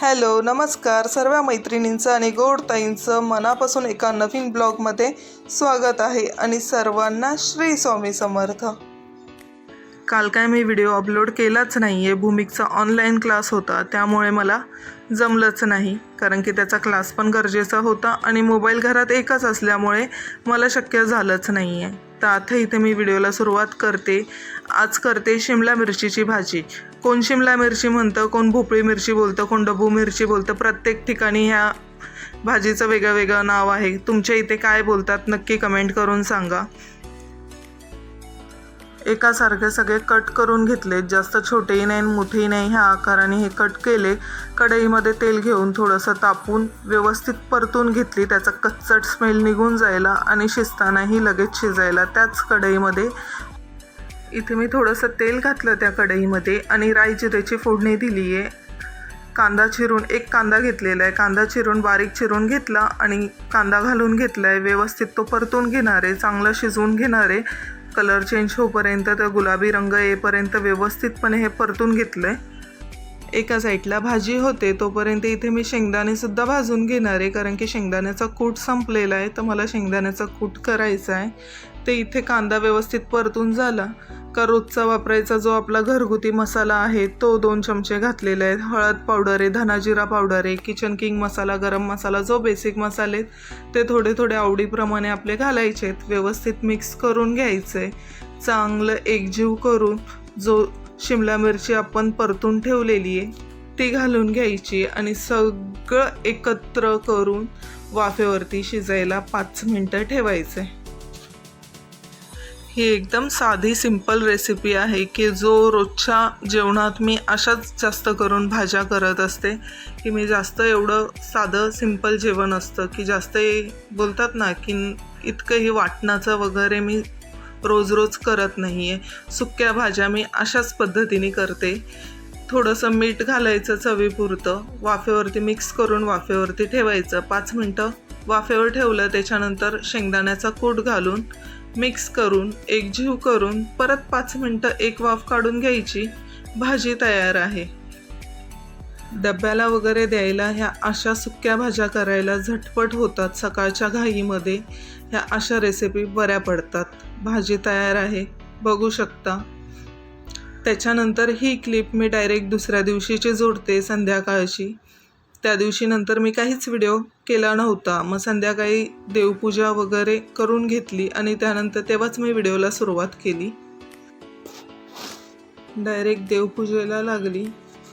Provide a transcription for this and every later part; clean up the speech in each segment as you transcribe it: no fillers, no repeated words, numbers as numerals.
Hello नमस्कार सर्व मैत्रिणींचं आणि गोड ताईंचं मनापासून एका नवीन ब्लॉगमध्ये स्वागत आहे आणि सर्वांना श्री स्वामी समर्थ। काल काय मी व्हिडिओ अपलोड केलाच नाही आहे, भूमिकचा ऑनलाईन क्लास होता त्यामुळे मला जमलंच नाही, कारण की त्याचा क्लास पण गरजेचा होता आणि मोबाईल घरात एकच असल्यामुळे मला शक्य झालंच नाही आहे। तर आता इथे मी व्हिडिओला सुरुवात करते। आज करते शिमला मिरचीची भाजी। कोण शिमला मिरची म्हणतं, कोण भोपळी मिरची बोलतं, कोण डबू मिरची बोलतं। प्रत्येक ठिकाणी ह्या भाजीचं वेगळं वेगळं नाव आहे। तुमच्या इथे काय बोलतात नक्की कमेंट करून सांगा। एकासारखे सगळे कट करून घेतले, जास्त छोटेही नाही मोठेही नाही, ह्या आकाराने हे कट केले। कढईमध्ये तेल घेऊन थोडंसं तापून व्यवस्थित परतून घेतली, त्याचा कच्चट स्मेल निघून जायला आणि शिजतानाही लगेच शिजायला। त्याच कढईमध्ये इथे मी थोडंसं तेल घातलं त्या कढईमध्ये आणि राई जिऱ्याची फोडणी दिली आहे। कांदा चिरून एक कांदा घेतलेला आहे, कांदा चिरून बारीक चिरून घेतला आणि कांदा घालून घेतला आहे। व्यवस्थित तो परतून घेणार आहे, चांगलं शिजवून घेणार आहे। कलर चेंज होईपर्यंत, तर गुलाबी रंग येईपर्यंत व्यवस्थितपणे हे परतून घेतलं आहे। एका साईडला भाजी होते तोपर्यंत इथे मी शेंगदाणेसुद्धा भाजून घेणार आहे, कारण की शेंगदाण्याचा कूट संपलेला आहे तर मला शेंगदाण्याचा कूट करायचा आहे। ते इथे कांदा व्यवस्थित परतून झाला का रोजचा वापरायचा जो आपला घरगुती मसाला आहे तो 2 चमचे घातलेला आहे। हळद पावडर आहे, धना जिरा पावडर आहे, किचन किंग मसाला, गरम मसाला, जो बेसिक मसाले आहेत ते थोडे थोडे आवडीप्रमाणे आपले घालायचे आहेत। व्यवस्थित मिक्स करून घ्यायचं आहे, चांगलं एकजीव करून जो शिमला मिरची आपण परतून ठेवलेली आहे ती घालून घ्यायची आणि सगळं एकत्र करून वाफेवरती शिजायला 5 मिनटं ठेवायचं आहे। ही एकदम साधी सिंपल रेसिपी आहे की जो रोजच्या जेवणात मी अशाच जास्त करून भाज्या करत असते, की मी जास्त एवढं साधं सिंपल जेवण असतं की जास्त बोलतात ना की इतकंही वाटणाचं वगैरे मी रोज रोज करत नाही आहे। सुक्या भाज्या मी अशाच पद्धतीने करते। थोडंसं मीठ घालायचं चवीपुरतं, वाफेवरती मिक्स करून वाफेवरती ठेवायचं। 5 मिनटं वाफेवर ठेवलं, त्याच्यानंतर शेंगदाण्याचा कूट घालून मिक्स करून एकजीव करून परत 5 मिनटं एक वाफ काढून घ्यायची। भाजी तयार आहे। डब्याला वगैरे द्यायला ह्या अशा सुक्या भाज्या करायला झटपट होतात, सकाळच्या घाईमध्ये ह्या अशा रेसिपी बऱ्या पडतात। भाजी तयार आहे, बघू शकता। त्याच्यानंतर ही क्लिप मी डायरेक्ट दुसऱ्या दिवशीची जोडते, संध्याकाळची। त्या दिवशी नंतर मी काहीच व्हिडिओ केला नव्हता, मग संध्याकाळी देवपूजा वगैरे करून घेतली आणि त्यानंतर तेव्हाच मी व्हिडिओला सुरुवात केली। डायरेक्ट देवपूजेला लागली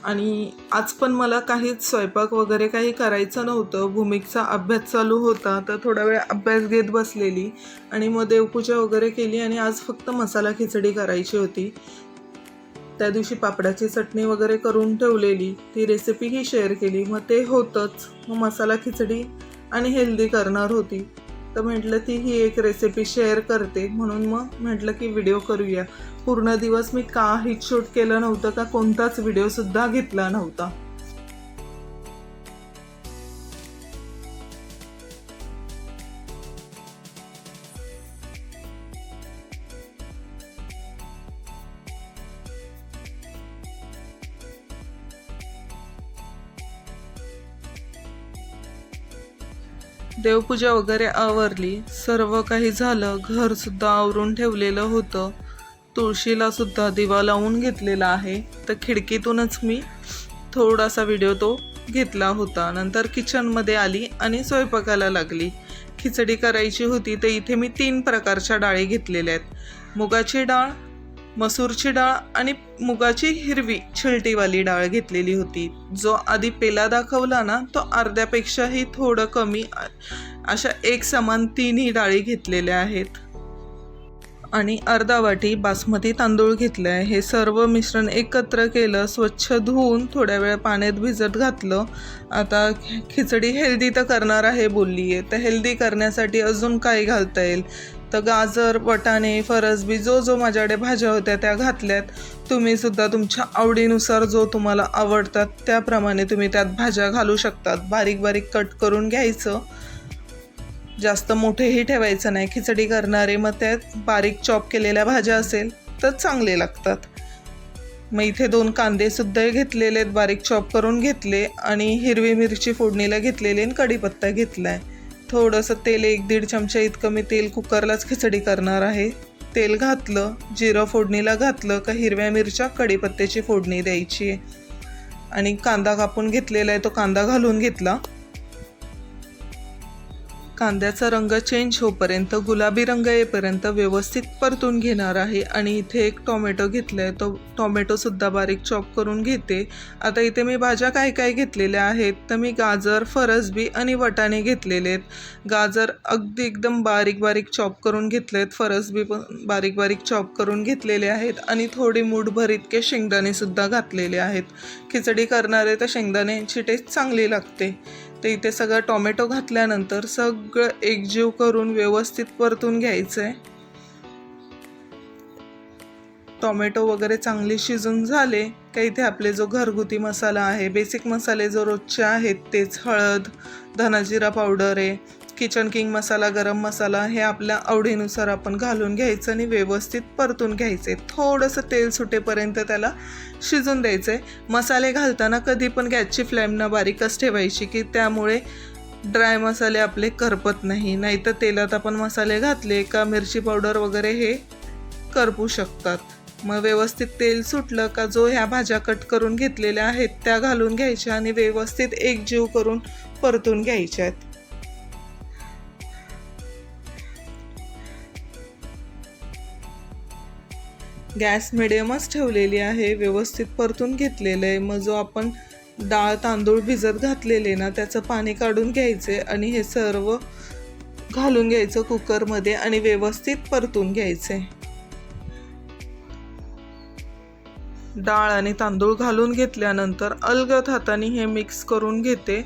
आणि आज पण मला काहीच स्वयंपाक वगैरे काही करायचं नव्हतं। भूमिकचा अभ्यास चालू होता तर थोडा वेळ अभ्यास घेत बसलेली आणि मग देवपूजा वगैरे केली आणि आज फक्त मसाला खिचडी करायची होती। त्या दिवशी पापडाची चटणी वगैरे करून ठेवलेली, ती रेसिपीही शेअर केली। मग ते होतंच, मग मसाला खिचडी आणि हेल्दी करणार होती तर म्हटलं ती ही एक रेसिपी शेअर करते, म्हणून मग म्हटलं की व्हिडिओ करूया। पूर्ण दिवस मी काहीच शूट केलं नव्हतं, का कोणताच व्हिडिओसुद्धा घेतला नव्हता। देवपूजा वगैरे आवरली, सर्व काही झालं। घरसुद्धा आवरून ठेवलेलं होतं, तुळशीला सुद्धा दिवा लावून घेतलेला आहे। तर खिडकीतूनच मी थोडासा व्हिडिओ तो घेतला होता। नंतर किचनमध्ये आली आणि स्वयंपाकाला लागली। खिचडी करायची होती तर इथे मी 3 प्रकारच्या डाळी घेतलेल्या आहेत। मुगाची डाळ, मसूरची डाळ आणि मुगाची हिरवी छिलटीवाली डाळ घेतलेली होती। जो आधी पेला दाखवला ना तो अर्ध्यापेक्षाही थोडं कमी, अशा एक समान 3ही डाळी घेतलेल्या आहेत आणि अर्धा वाटी बासमती तांदूळ घेतले आहे। हे सर्व मिश्रण एकत्र केलं, स्वच्छ धुवून थोड्या वेळ पाण्यात भिजत घातलं। आता खिचडी हेल्दी तर करणार आहे बोलली आहे, तर हेल्दी करण्यासाठी अजून काय घालता येईल, तर गाजर, वाटाणे, फरसबी, जो माझ्याकडे भाज्या होत्या त्या घातल्यात। तुम्ही सुद्धा तुमच्या आवडीनुसार जो तुम्हाला आवडतात त्याप्रमाणे तुम्ही त्यात भाज्या घालू शकतात। बारीक बारीक कट करून घ्यायचं, जास्त मोठेही ठेवायचं नाही। खिचडी करणारे मग त्यात बारीक चॉप केलेल्या भाज्या असेल तर चांगले लागतात। मग इथे 2 कांदे सुद्धा घेतलेले आहेत, बारीक चॉप करून घेतले आणि हिरवी मिरची फोडणीला घेतलेली आणि कढीपत्ता घेतला आहे. थोडंसं तेल 1-1.5 चमचा इतकं मी तेल कुकरलाच खिचडी करणार आहे. तेल घातलं, जिरं फोडणीला घातलं का हिरव्या मिरच्या कढीपत्त्याची फोडणी द्यायची आहे आणि कांदा कापून घेतलेला आहे तो कांदा घालून घेतला. कांद्याचा रंग चेंज होईपर्यंत, गुलाबी रंग येईपर्यंत व्यवस्थित परतून घेणार आहे. आणि इथे एक टोमॅटो घेतला आहे, तो टोमॅटोसुद्धा बारीक चॉप करून घेते. आता इथे मी भाज्या काय काय घेतलेल्या आहेत तर मी गाजर, फरसबी आणि वाटाणे घेतलेले आहेत. गाजर अगदी एकदम बारीक बारीक चॉप करून घेतले आहेत, फरसबी पण बारीक बारीक चॉप करून घेतलेले आहेत आणि थोडी मूठभर इतके शेंगदाणेसुद्धा घातलेले आहेत. खिचडी करणारे तर शेंगदाण्याची टेस्ट चांगली लागते. तर इथे सगळं टोमॅटो घातल्यानंतर सगळं एकजीव करून व्यवस्थित परतून घ्यायचं आहे. टोमॅटो वगैरे चांगले शिजून झाले का इथे आपले जो घरगुती मसाला आहे, बेसिक मसाले जो रोजचे आहेत तेच हळद, धनाजिरा पावडर आहे, किचन किंग मसाला, गरम मसाला हे आपल्या आवडीनुसार आपण घालून घ्यायचं आणि व्यवस्थित परतून घ्यायचे. थोडंसं तेल सुटेपर्यंत त्याला शिजून द्यायचं आहे. मसाले घालताना कधी पण गॅसची फ्लेम ना बारीकच ठेवायची की त्यामुळे ड्राय मसाले आपले करपत नाही. नाहीतर तेलात आपण मसाले घातले का मिरची पावडर वगैरे हे करपू शकतात. मग व्यवस्थित तेल सुटलं का जो ह्या भाज्या कट करून घेतलेल्या आहेत त्या घालून घ्यायच्या आणि व्यवस्थित एकजीव करून परतून घ्यायच्या आहेत. गॅस मिडियमच ठेवलेली आहे, व्यवस्थित परतून घेतलेलं आहे. मग जो आपण डाळ तांदूळ भिजत घातलेले ना त्याचं पाणी काढून घ्यायचे आणि हे सर्व घालून घ्यायचं कुकरमध्ये आणि व्यवस्थित परतून घ्यायचे. डाळ आणि तांदूळ घालून घेतल्यानंतर अलगद हाताने हे मिक्स करून घेते.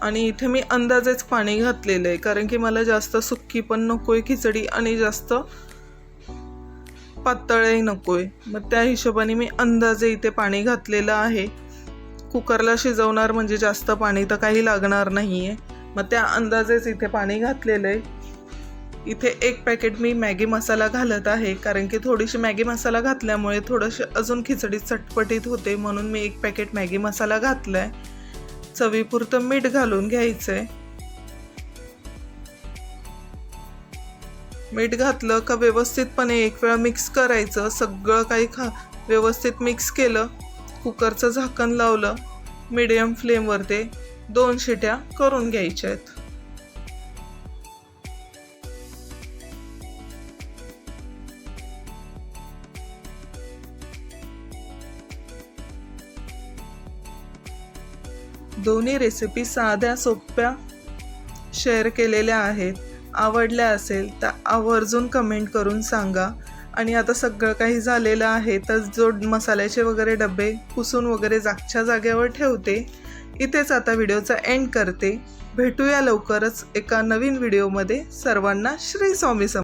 आणि इथे मी अंदाजेच पाणी घातलेलं आहे कारण की मला जास्त सुक्की पण नको आहे खिचडी आणि जास्त पातळही नको आहे. मग त्या हिशोबाने मी अंदाजे इथे पाणी घातलेलं आहे. कुकरला शिजवणार म्हणजे जास्त पाणी तर काही लागणार नाही आहे. मग त्या अंदाजेच इथे पाणी घातलेलं आहे. इथे 1 पॅकेट मी मॅगी मसाला घालत आहे कारण की थोडीशी मॅगी मसाला घातल्यामुळे थोडंसं अजून खिचडी चटपटीत होते म्हणून मी 1 पॅकेट मॅगी मसाला घातला आहे. चवीपुरतं मीठ घालून घ्यायचं आहे. मीठ घातलं का व्यवस्थितपणे एक वेळा मिक्स करायचं. सगळं काही व्यवस्थित मिक्स केलं, कुकरचं झाकण लावलं, मीडियम फ्लेमवर ते 2 शिट्या करून घ्यायच्या आहेत. दोन्ही रेसिपी साध्या सोप्या शेअर केलेल्या आहेत. आवडल्या असेल तर आवर्जून कमेंट करून सांगा. आणि आता सगळं काही झालेलं आहे तर जो मसाल्याचे वगैरे डबे पुसून वगैरे जागच्या जागेवर ठेवते. इथेच आता व्हिडिओचा एंड करते. भेटूया लवकरच एका नवीन व्हिडिओमध्ये. सर्वांना श्री स्वामी समर्थ.